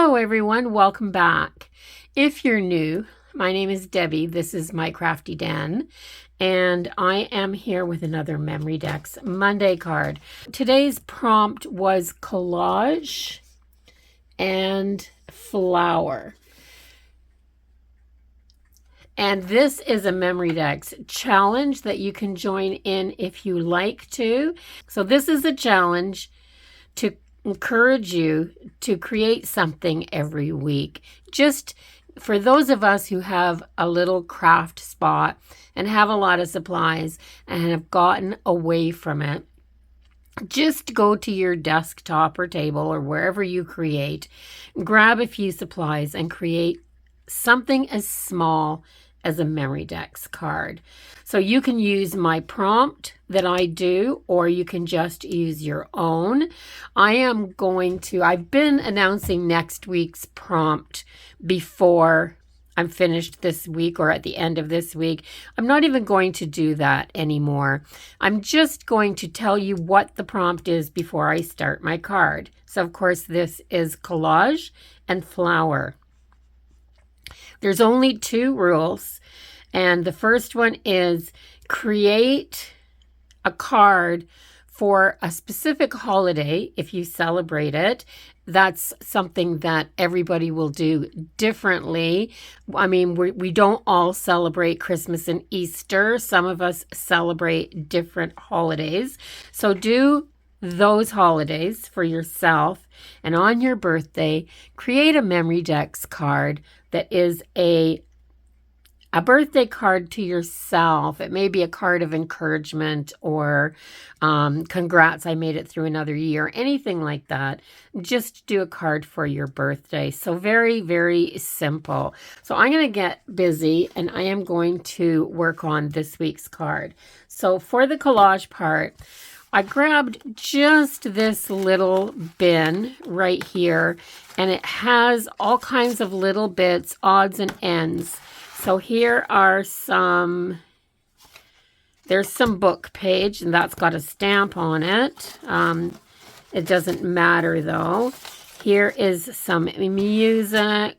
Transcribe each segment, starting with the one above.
Hello everyone, welcome back. If you're new, my name is Debbie, this is my Crafty Den, and I am here with another Memorydex Monday card. Today's prompt was collage and flower. And this is a Memorydex challenge that you can join in if you like to. So this is a challenge to encourage you to create something every week. Just for those of us who have a little craft spot and have a lot of supplies and have gotten away from it, just go to your desktop or table or wherever you create, grab a few supplies and create something as small as a Memorydex card. So you can use my prompt that I do, or you can just use your own. I've been announcing next week's prompt before I'm finished this week or at the end of this week. I'm not even going to do that anymore. I'm just going to tell you what the prompt is before I start my card. So of course this is collage and flower. There's only 2 rules, and the first one is create a card for a specific holiday if you celebrate it. That's something that everybody will do differently. I mean, we don't all celebrate Christmas and Easter. Some of us celebrate different holidays. So do those holidays for yourself, and on your birthday, create a Memorydex card that is a birthday card to yourself. It may be a card of encouragement or congrats, I made it through another year, anything like that. Just do a card for your birthday. So very, very simple. So I'm going to get busy and I am going to work on this week's card. So for the collage part, I grabbed just this little bin right here, and it has all kinds of little bits, odds and ends. So here are there's some book page, and that's got a stamp on it. It doesn't matter though. Here is some music.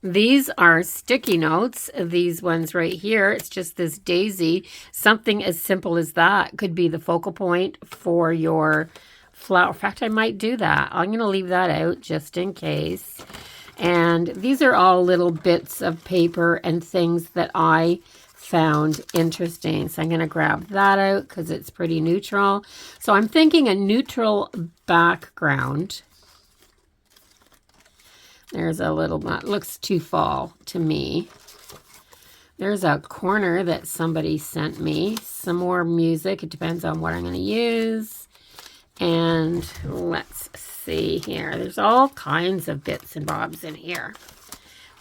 These are sticky notes, these ones right here. It's just this daisy. Something as simple as that could be the focal point for your flower. In fact, I might do that. I'm going to leave that out just in case. And these are all little bits of paper and things that I found interesting. So I'm going to grab that out because it's pretty neutral. So I'm thinking a neutral background. There's a little, looks too fall to me. There's a corner that somebody sent me. Some more music. It depends on what I'm going to use. And let's see here. There's all kinds of bits and bobs in here.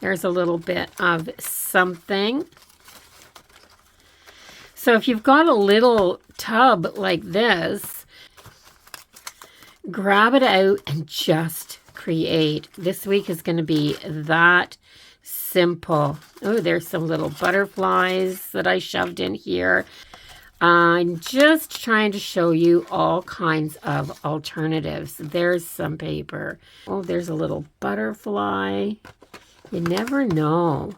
There's a little bit of something. So if you've got a little tub like this, grab it out and just create. This week is going to be that simple. Oh, there's some little butterflies that I shoved in here. I'm just trying to show you all kinds of alternatives. There's some paper. Oh, there's a little butterfly. You never know.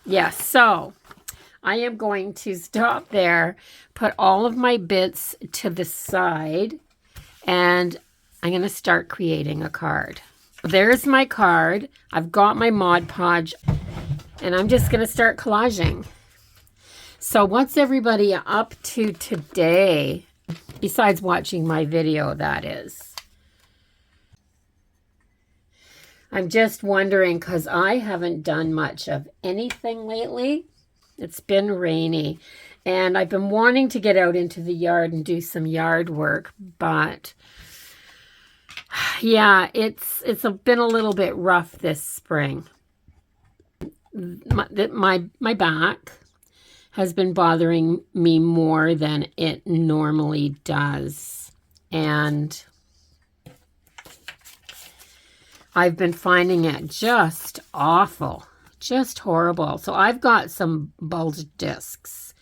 Yes, so I am going to stop there, put all of my bits to the side, and I'm going to start creating a card. There's my card. I've got my Mod Podge, and I'm just going to start collaging. So what's everybody up to today, besides watching my video, that is? I'm just wondering because I haven't done much of anything lately. It's been rainy, and I've been wanting to get out into the yard and do some yard work, but yeah, it's been a little bit rough this spring. My back has been bothering me more than it normally does, and I've been finding it just awful, just horrible. So I've got some bulge discs,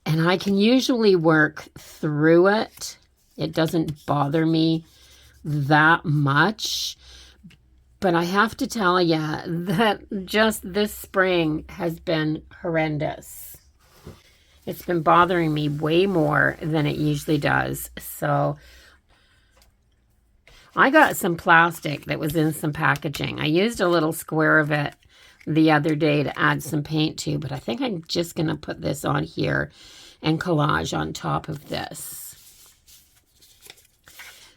And I can usually work through it. It doesn't bother me that much. But I have to tell you that just this spring has been horrendous. It's been bothering me way more than it usually does. So I got some plastic that was in some packaging. I used a little square of it the other day to add some paint to, but I think I'm just going to put this on here and collage on top of this.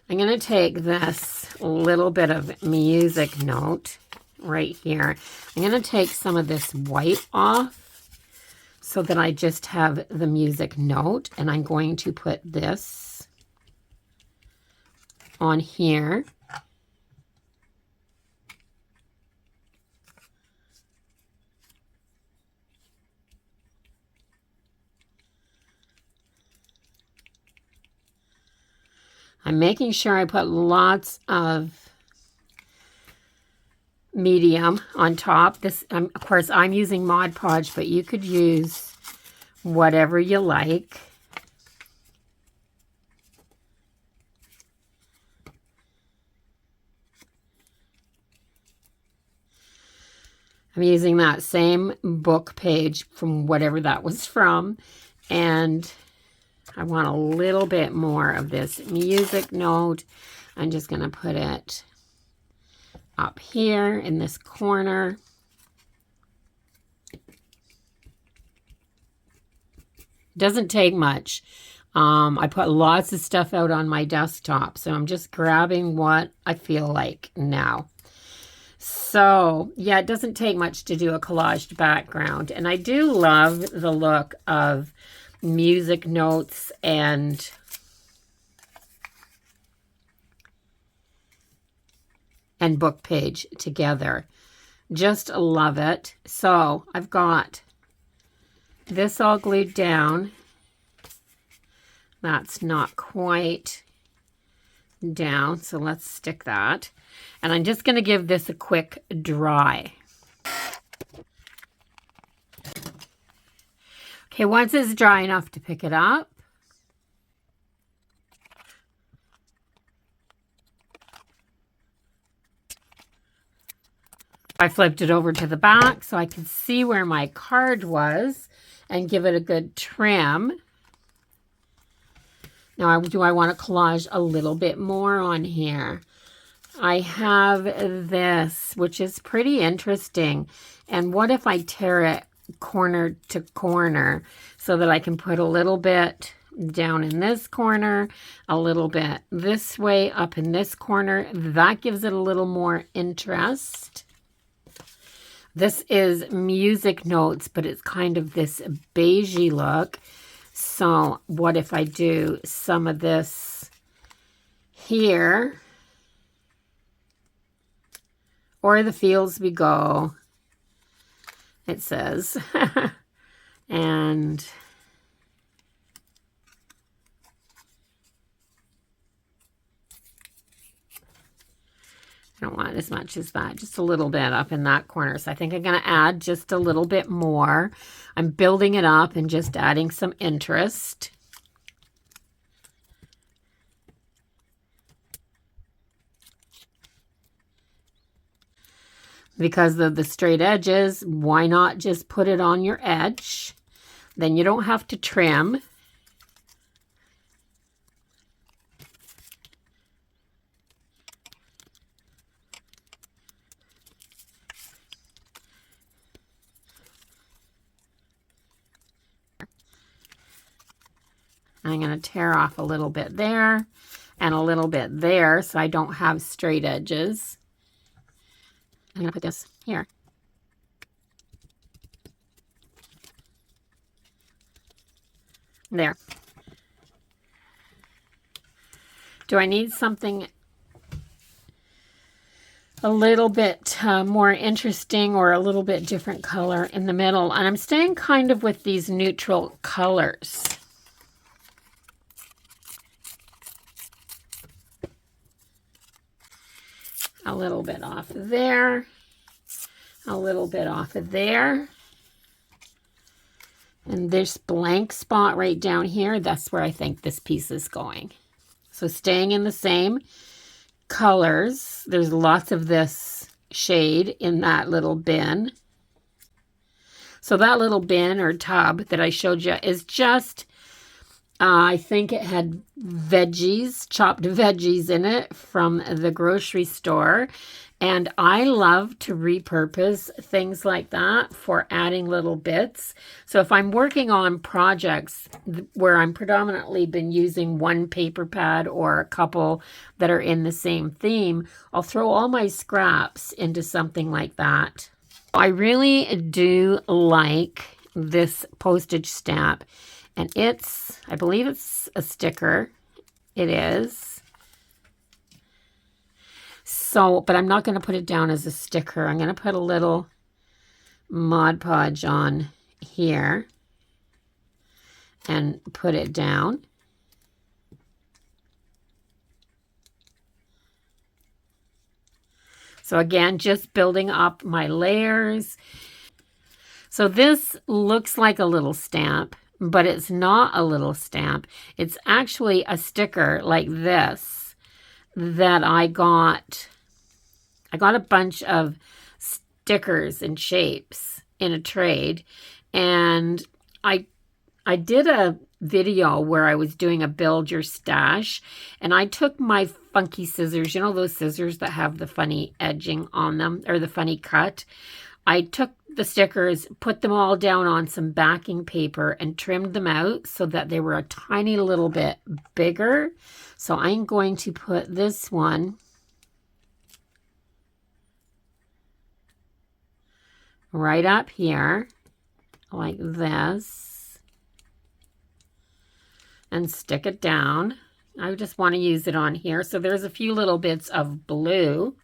I'm going to take this little bit of music note right here. I'm going to take some of this white off so that I just have the music note, and I'm going to put this on here. I'm making sure I put lots of medium on top. This, of course, I'm using Mod Podge, but you could use whatever you like. I'm using that same book page from whatever that was from, and I want a little bit more of this music note. I'm just going to put it up here in this corner. Doesn't take much. I put lots of stuff out on my desktop, so I'm just grabbing what I feel like now. So, yeah, it doesn't take much to do a collaged background. And I do love the look of music notes and book page together. Just love it. So I've got this all glued down. That's not quite down, so let's stick that. And I'm just going to give this a quick dry. Okay, once it's dry enough to pick it up, I flipped it over to the back so I could see where my card was and give it a good trim. Now, do I want to collage a little bit more on here? I have this, which is pretty interesting. And what if I tear it corner to corner so that I can put a little bit down in this corner, a little bit this way up in this corner? That gives it a little more interest. This is music notes, but it's kind of this beigey look. So what if I do some of this here? Or the fields we go, it says. And I don't want as much as that, just a little bit up in that corner. So I think I'm going to add just a little bit more. I'm building it up and just adding some interest. Because of the straight edges, why not just put it on your edge? Then you don't have to trim. I'm going to tear off a little bit there and a little bit there so I don't have straight edges. I'm going to put this here. There. Do I need something a little bit more interesting or a little bit different color in the middle? And I'm staying kind of with these neutral colors. A little bit off of there, a little bit off of there, And this blank spot right down here, that's where I think this piece is going. So staying in the same colors, there's lots of this shade in that little bin. So that little bin or tub that I showed you is just, I think it had veggies, chopped veggies in it from the grocery store. And I love to repurpose things like that for adding little bits. So if I'm working on projects where I'm predominantly been using one paper pad or a couple that are in the same theme, I'll throw all my scraps into something like that. I really do like this postage stamp, and it's, I believe it's a sticker. It is. So, but I'm not going to put it down as a sticker. I'm going to put a little Mod Podge on here and put it down. So again, just building up my layers. So this looks like a little stamp, but it's not a little stamp. It's actually a sticker like this that I got a bunch of stickers and shapes in a trade, and I did a video where I was doing a build your stash, and I took my funky scissors, you know those scissors that have the funny edging on them, or the funny cut. I took the stickers, put them all down on some backing paper and trimmed them out so that they were a tiny little bit bigger. So I'm going to put this one right up here like this and stick it down. I just want to use it on here. So there's a few little bits of blue.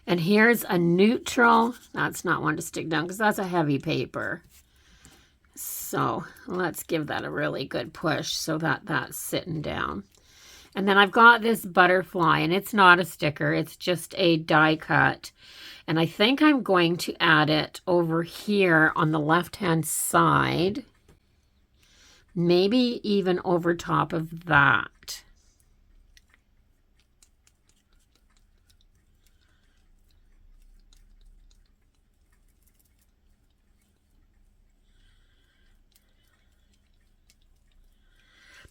And here's a neutral. That's not one to stick down because that's a heavy paper. So let's give that a really good push so that that's sitting down. And then I've got this butterfly, and it's not a sticker. It's just a die cut. And I think I'm going to add it over here on the left-hand side. Maybe even over top of that.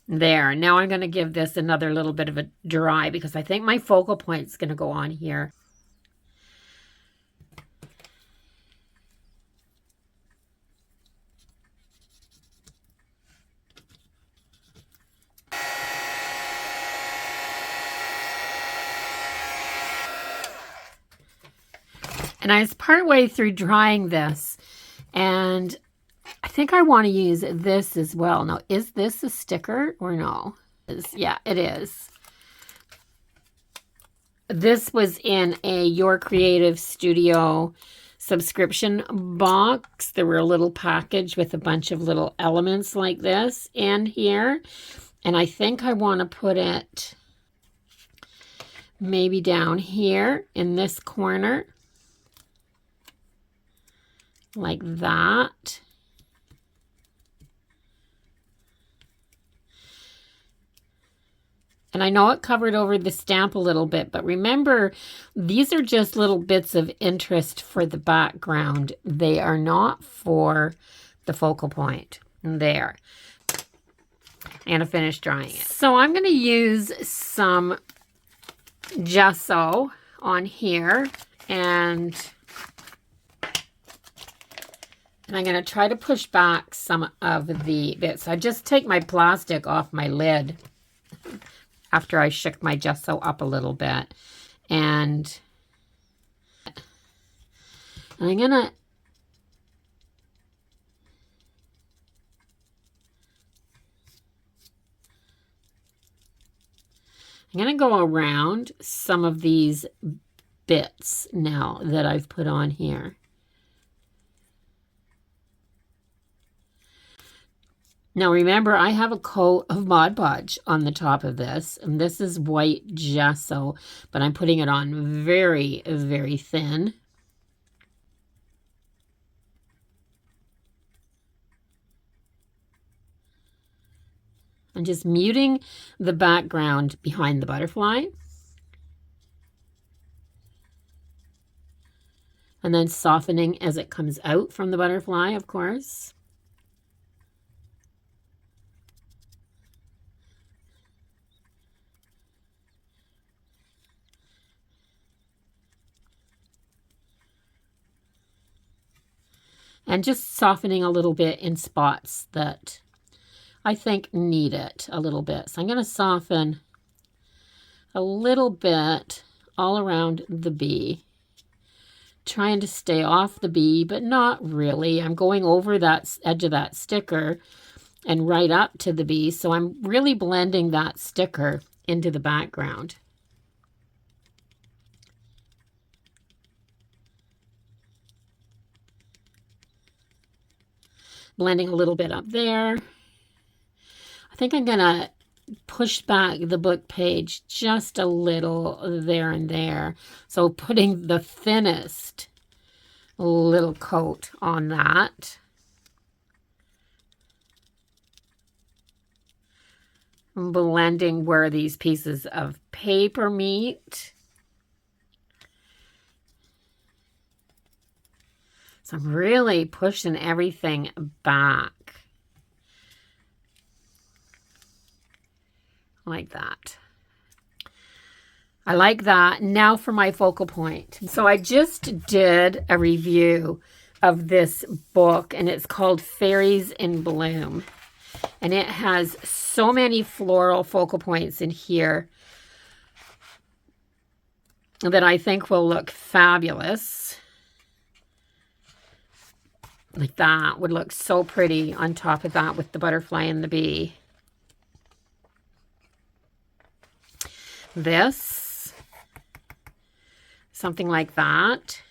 There, now I'm going to give this another little bit of a dry because I think my focal point is going to go on here. And I was partway through drying this, and I think I want to use this as well. Now, is this a sticker or no? Yeah, it is. This was in a Your Creative Studio subscription box. There were a little package with a bunch of little elements like this in here. And I think I want to put it maybe down here in this corner. Like that. And I know it covered over the stamp a little bit, but remember, these are just little bits of interest for the background. They are not for the focal point. There. I'm going to finish drying it. So I'm going to use some gesso on here, and I'm going to try to push back some of the bits. I just take my plastic off my lid after I shook my gesso up a little bit. And I'm going to go around some of these bits now that I've put on here. Now remember, I have a coat of Mod Podge on the top of this, and this is white gesso, but I'm putting it on very, very thin. I'm just muting the background behind the butterfly. And then softening as it comes out from the butterfly, of course. And just softening a little bit in spots that I think need it a little bit. So I'm going to soften a little bit all around the bee. Trying to stay off the bee, but not really. I'm going over that edge of that sticker and right up to the bee. So I'm really blending that sticker into the background. Blending a little bit up there. I think I'm going to push back the book page just a little there and there. So putting the thinnest little coat on that. Blending where these pieces of paper meet. So I'm really pushing everything back. Like that. I like that. Now for my focal point. So I just did a review of this book, and it's called Fairies in Bloom. And it has so many floral focal points in here that I think will look fabulous. Like that would look so pretty on top of that with the butterfly and the bee. This, something like that.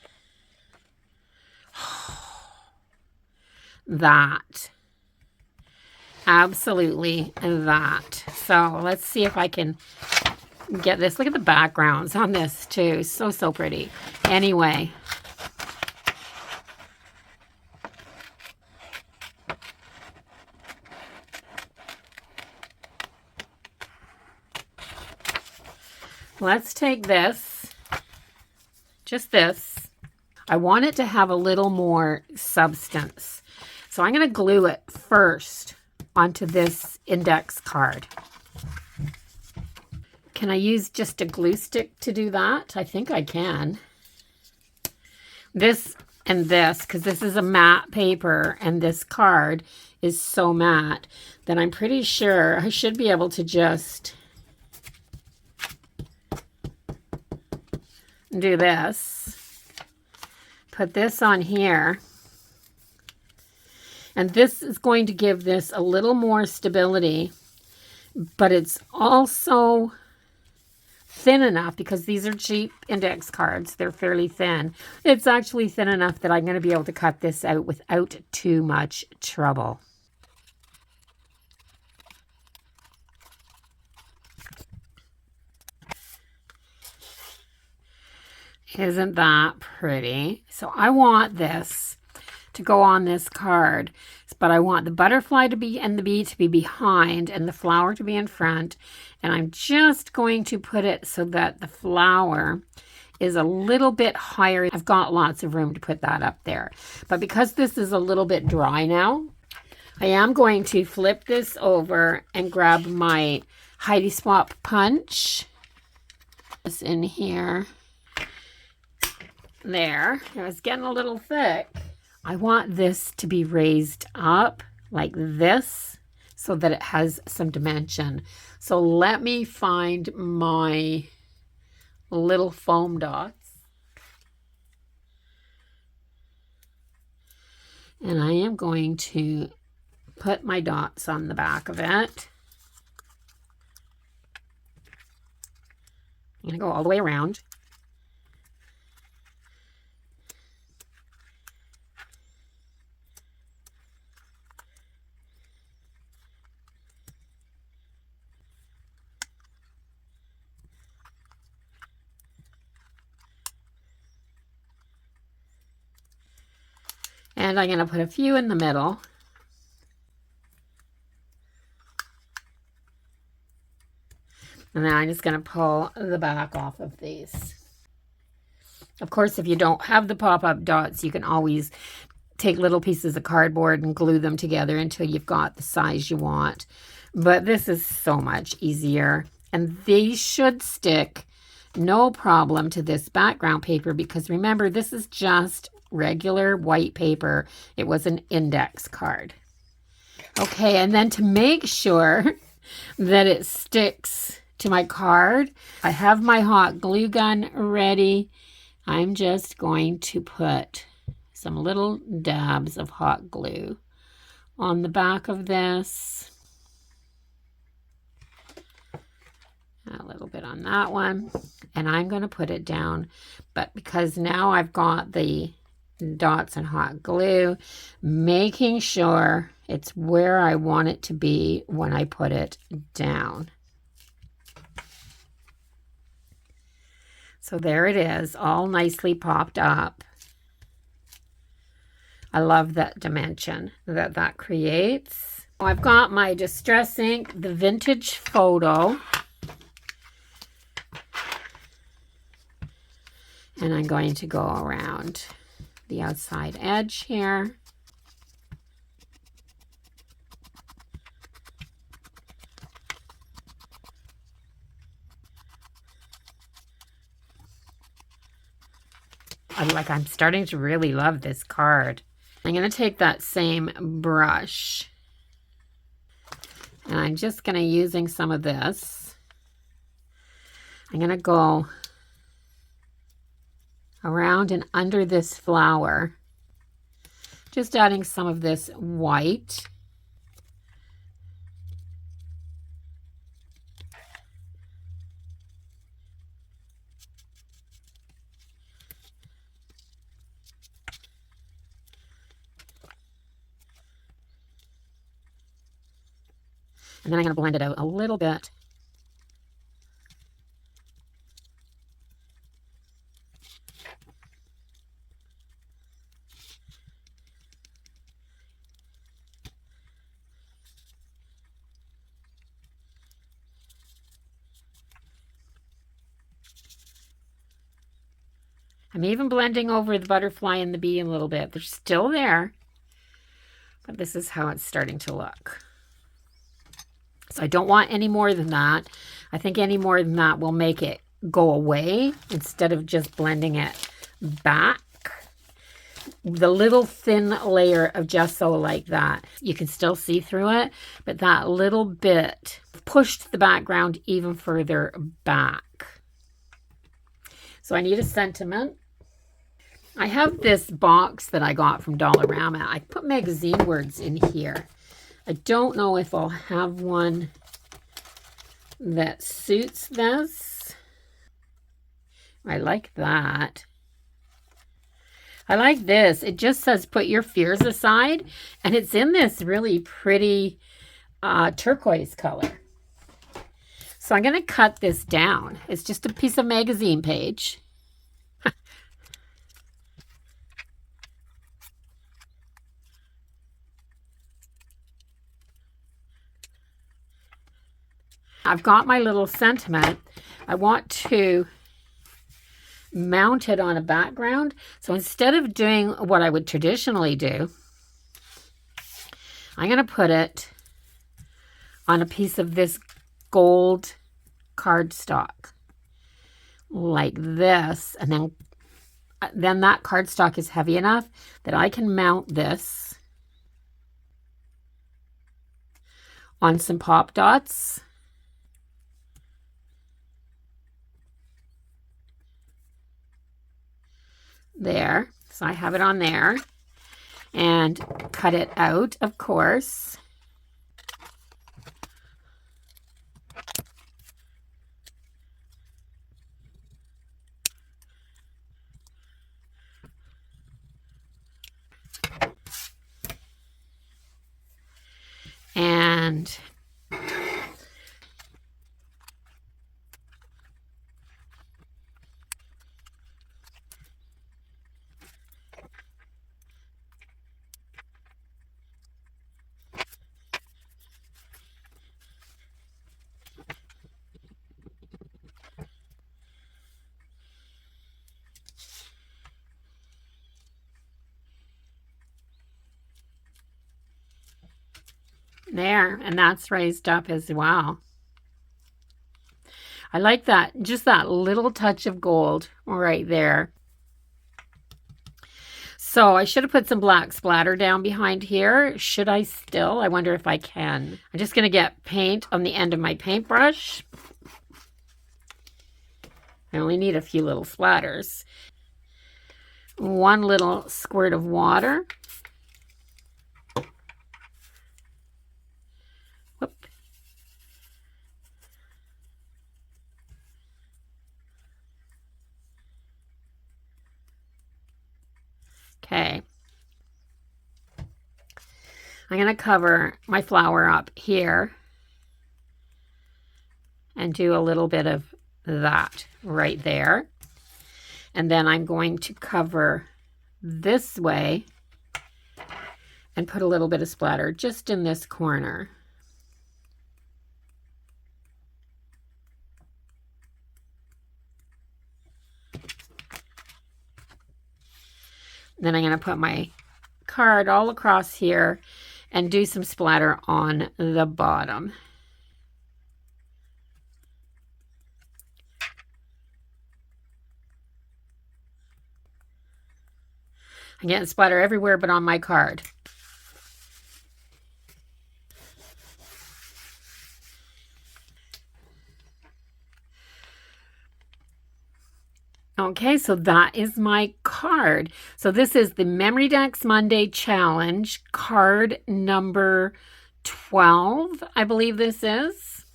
That. Absolutely that. So let's see if I can get this. Look at the backgrounds on this too. So pretty. Anyway. Let's take this, just this. I want it to have a little more substance. So I'm going to glue it first onto this index card. Can I use just a glue stick to do that? I think I can. This and this, because this is a matte paper and this card is so matte that I'm pretty sure I should be able to just do this, put this on here, and this is going to give this a little more stability, but it's also thin enough, because these are cheap index cards, they're fairly thin. It's actually thin enough that I'm going to be able to cut this out without too much trouble. Isn't that pretty? So I want this to go on this card, but I want the butterfly to be and the bee to be behind and the flower to be in front. And I'm just going to put it so that the flower is a little bit higher. I've got lots of room to put that up there. But because this is a little bit dry now, I am going to flip this over and grab my Heidi Swap punch. This in here. There, it was getting a little thick. I want this to be raised up like this so that it has some dimension. So let me find my little foam dots. And I am going to put my dots on the back of it. I'm going to go all the way around. And I'm going to put a few in the middle. And then I'm just going to pull the back off of these. Of course, if you don't have the pop-up dots, you can always take little pieces of cardboard and glue them together until you've got the size you want. But this is so much easier. And these should stick no problem to this background paper, because remember, this is just regular white paper. It was an index card. Okay, and then to make sure that it sticks to my card, I have my hot glue gun ready. I'm just going to put some little dabs of hot glue on the back of this. A little bit on that one. And I'm going to put it down. But because now I've got the dots and hot glue, making sure it's where I want it to be when I put it down. So there it is, all nicely popped up. I love that dimension that creates. I've got my Distress ink, the Vintage Photo. And I'm going to go around the outside edge here. I'm starting to really love this card. I'm going to take that same brush, and I'm just going to using some of this. I'm going to go around and under this flower, just adding some of this white. And then I'm going to blend it out a little bit. I'm even blending over the butterfly and the bee a little bit. They're still there, but this is how it's starting to look. So I don't want any more than that. I think any more than that will make it go away instead of just blending it back. The little thin layer of gesso like that, you can still see through it, but that little bit pushed the background even further back. So I need a sentiment. I have this box that I got from Dollarama. I put magazine words in here. I don't know if I'll have one that suits this. I like that. I like this. It just says put your fears aside, and it's in this really pretty turquoise color. So I'm going to cut this down. It's just a piece of magazine page. I've got my little sentiment. I want to mount it on a background. So instead of doing what I would traditionally do, I'm going to put it on a piece of this gold cardstock like this. And then that cardstock is heavy enough that I can mount this on some pop dots. There, so I have it on there, and cut it out, of course. And There, and that's raised up as well. I like that, just that little touch of gold right there. So I should have put some black splatter down behind here. Should I still? I wonder if I can. I'm just going to get paint on the end of my paintbrush. I only need a few little splatters. One little squirt of water. Whoop. Okay. I'm going to cover my flower up here and do a little bit of that right there. And then I'm going to cover this way and put a little bit of splatter just in this corner. Then I'm going to put my card all across here and do some splatter on the bottom. I'm getting splatter everywhere but on my card. Okay, so that is my card. So this is the Memorydex Monday Challenge, card number 12, I believe this is.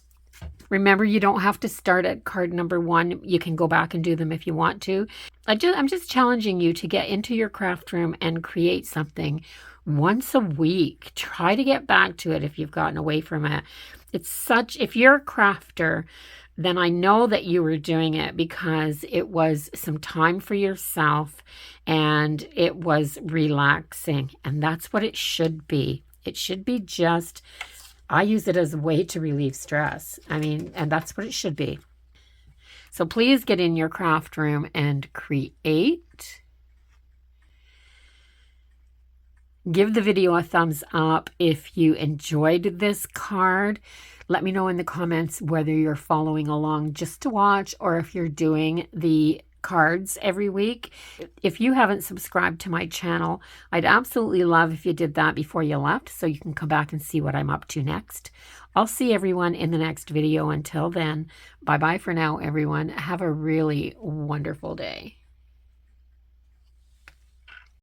Remember, you don't have to start at card number 1. You can go back and do them if you want to. I'm just challenging you to get into your craft room and create something once a week. Try to get back to it if you've gotten away from it. If you're a crafter, then I know that you were doing it because it was some time for yourself and it was relaxing. And that's what it should be. It should be just, I use it as a way to relieve stress. And that's what it should be. So please get in your craft room and create. Give the video a thumbs up if you enjoyed this card. Let me know in the comments whether you're following along just to watch or if you're doing the cards every week. If you haven't subscribed to my channel, I'd absolutely love if you did that before you left so you can come back and see what I'm up to next. I'll see everyone in the next video. Until then, bye-bye for now, everyone. Have a really wonderful day.